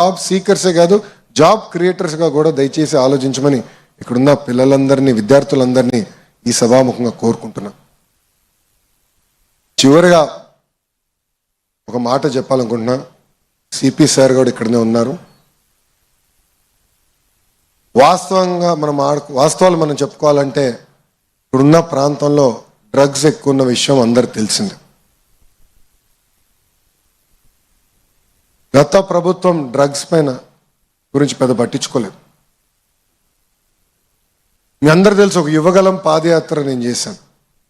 Job సీకర్సే కాదు, job క్రియేటర్స్గా కూడా దయచేసి ఆలోచించమని ఇక్కడున్న పిల్లలందరినీ, విద్యార్థులందరినీ ఈ సభాముఖంగా కోరుకుంటున్నా. చివరిగా ఒక మాట చెప్పాలనుకుంటున్నా. సిపి సార్ కూడా ఇక్కడనే ఉన్నారు. వాస్తవాలు మనం చెప్పుకోవాలంటే ఇప్పుడున్న ప్రాంతంలో డ్రగ్స్ ఎక్కువ ఉన్న విషయం అందరికి తెలిసిందే. గత ప్రభుత్వం డ్రగ్స్ పైన గురించి పెద్ద పట్టించుకోలేదు. మీ అందరు తెలుసు, ఒక యువగలం పాదయాత్ర నేను చేశాను.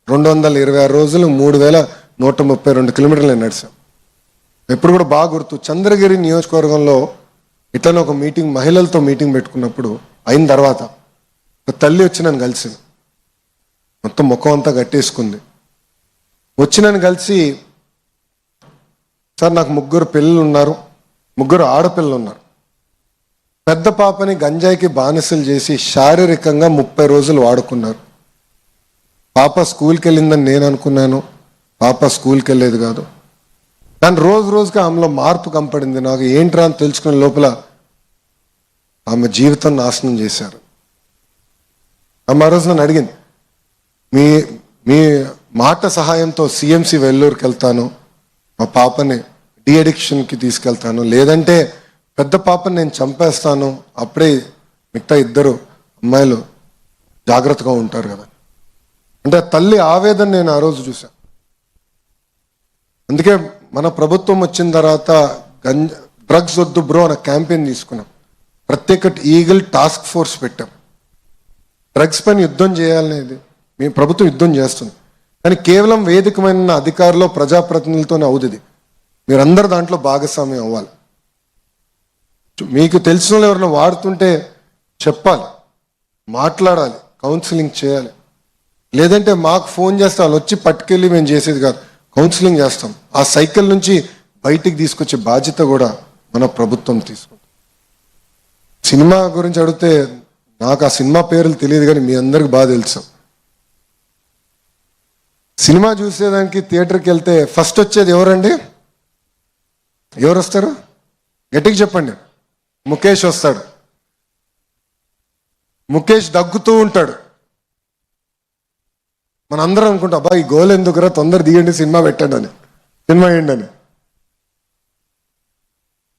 226 రోజులు 3132 కిలోమీటర్లు నేను నడిచాను. ఎప్పుడు కూడా బాగా గుర్తు, చంద్రగిరి నియోజకవర్గంలో ఇట్లనే ఒక మీటింగ్, మహిళలతో మీటింగ్ పెట్టుకున్నప్పుడు అయిన తర్వాత ఒక తల్లి వచ్చి నన్ను కలిసింది. మొత్తం ముఖం అంతా కట్టేసుకుంది. వచ్చి నన్ను కలిసి, సార్ నాకు 3 పిల్లలు ఉన్నారు, 3 ఆడపిల్లలు ఉన్నారు. పెద్ద పాపని గంజాయికి బానిసలు చేసి శారీరకంగా 30 రోజులు వాడుకున్నారు. పాప స్కూల్కి వెళ్ళిందని నేను అనుకున్నాను, పాప స్కూల్కి వెళ్ళేది కాదు. కానీ రోజుకి ఆమెలో మార్పు కనపడింది. నాకు ఏంట్రా అని తెలుసుకునే లోపల ఆమె జీవితం నాశనం చేశారు. ఆమె ఆ రోజు నన్ను అడిగింది, మీ మాట సహాయంతో సిఎంసి వెల్లూరుకి వెళ్తాను, మా పాపని డిఅడిక్షన్కి తీసుకెళ్తాను, లేదంటే పెద్ద పాపని నేను చంపేస్తాను, అప్పుడే మిగతా 2 అమ్మాయిలు జాగ్రత్తగా ఉంటారు కదా. అంటే తల్లి ఆవేదన నేను ఆ రోజు చూశాను. అందుకే మన ప్రభుత్వం వచ్చిన తర్వాత డ్రగ్స్ వద్దు బ్రో అనే క్యాంపెయిన్ తీసుకున్నాం. ప్రత్యేక ఈగల్ టాస్క్ ఫోర్స్ పెట్టాం. డ్రగ్స్ పైన యుద్ధం చేయాలనేది మీ ప్రభుత్వం యుద్ధం చేస్తుంది. కానీ కేవలం వేదికమైన అధికారులు, ప్రజాప్రతినిధులతోనే అవుతుంది. మీరందరూ దాంట్లో భాగస్వామ్యం అవ్వాలి. మీకు తెలిసిన వాళ్ళు ఎవరైనా వాడుతుంటే చెప్పాలి, మాట్లాడాలి, కౌన్సిలింగ్ చేయాలి. లేదంటే మాకు ఫోన్ చేస్తే వాళ్ళు వచ్చి పట్టుకెళ్ళి మేము చేసేది కాదు, కౌన్సిలింగ్ చేస్తాం. ఆ సైకిల్ నుంచి బయటికి తీసుకొచ్చే బాధ్యత కూడా మన ప్రభుత్వం తీసుకుంటుంది. సినిమా గురించి అడిగితే నాకు ఆ సినిమా పేర్లు తెలియదు, కానీ మీ అందరికి బాగా తెలుసు. సినిమా చూసేదానికి థియేటర్కి వెళ్తే ఫస్ట్ వచ్చేది ఎవరండి? ఎవరు వస్తారు? గట్టిగా చెప్పండి. ముఖేష్ వస్తాడు. ముఖేష్ దగ్గుతూ ఉంటాడు. మనందరం అనుకుంటాం, అబ్బా ఈ గోల్ ఎందుకురా, తొందర దిగండి, సినిమా పెట్టండి అని, సినిమా వేయండి అని.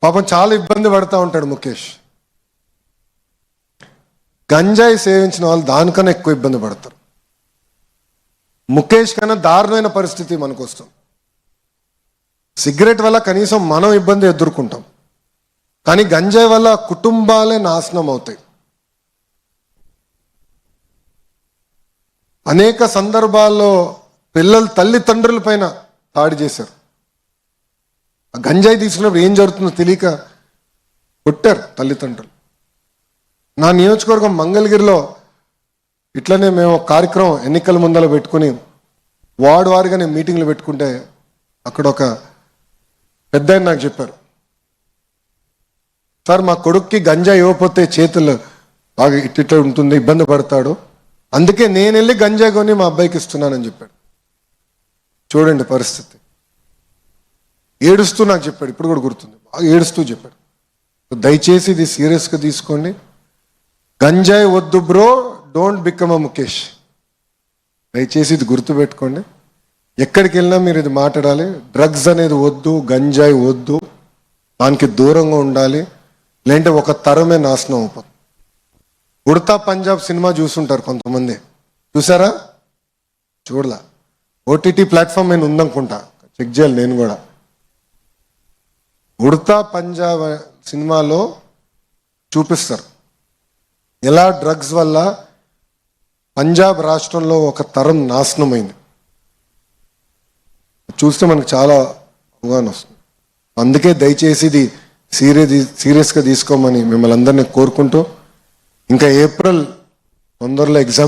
పాపం చాలా ఇబ్బంది పడతా ఉంటాడు ముఖేష్. గంజాయి సేవించిన వాళ్ళు దానికన్నా ఎక్కువ ఇబ్బంది పడతారు. ముఖేష్ కన్నా దారుణమైన పరిస్థితి మనకు వస్తుంది. సిగరెట్ వల్ల కనీసం మనం ఇబ్బంది ఎదుర్కొంటాం, కానీ గంజాయి వల్ల కుటుంబాలే నాశనం అవుతాయి. అనేక సందర్భాల్లో పిల్లలు తల్లిదండ్రుల పైన దాడి చేశారు. ఆ గంజాయి తీసుకున్నప్పుడు ఏం జరుగుతుందో తెలియక కొట్టారు తల్లిదండ్రులు. నా నియోజకవర్గం మంగళగిరిలో ఇట్లనే మేము ఒక కార్యక్రమం ఎన్నికల ముందర పెట్టుకుని వార్డు వారిగా నేను మీటింగ్లు పెట్టుకుంటే అక్కడ ఒక పెద్ద ఆయన నాకు చెప్పారు, సార్ మా కొడుక్కి గంజా ఇవ్వకపోతే చేతులు బాగా ఇట్లా ఉంటుంది, ఇబ్బంది పడతాడు, అందుకే నేను వెళ్ళి గంజా కొని మా అబ్బాయికి ఇస్తున్నానని చెప్పాడు. చూడండి పరిస్థితి. ఏడుస్తూ నాకు చెప్పాడు, ఇప్పుడు కూడా గుర్తుంది, బాగా ఏడుస్తూ చెప్పాడు. దయచేసి ఇది సీరియస్గా తీసుకోండి. గంజాయి వద్దు bro, don't become a Mukesh. దయచేసి ఇది గుర్తుపెట్టుకోండి. ఎక్కడికి వెళ్ళినా మీరు ఇది మాట్లాడాలి. డ్రగ్స్ అనేది వద్దు, గంజాయి వద్దు, దానికి దూరంగా ఉండాలి, లేదంటే ఒక తరమే నాశనం అయిపోతుంది. ఉడతా పంజాబ్ సినిమా చూసుంటారు కొంతమంది, చూసారా? చూడలా. ఓటీటీ ప్లాట్ఫామ్ నేను ఉందనుకుంటా, చెక్ చేయాలి నేను కూడా. ఉడతా పంజాబ్ సినిమాలో చూపిస్తారు ఎలా డ్రగ్స్ వల్ల పంజాబ్ రాష్ట్రంలో ఒక తరం నాశనమైంది. చూస్తే మనకు చాలా అవగాహన వస్తుంది. అందుకే దయచేసి ఇది సీరియస్గా తీసుకోమని మిమ్మల్ని అందరినీ కోరుకుంటూ, ఇంకా ఏప్రిల్ తొందరలో ఎగ్జామ్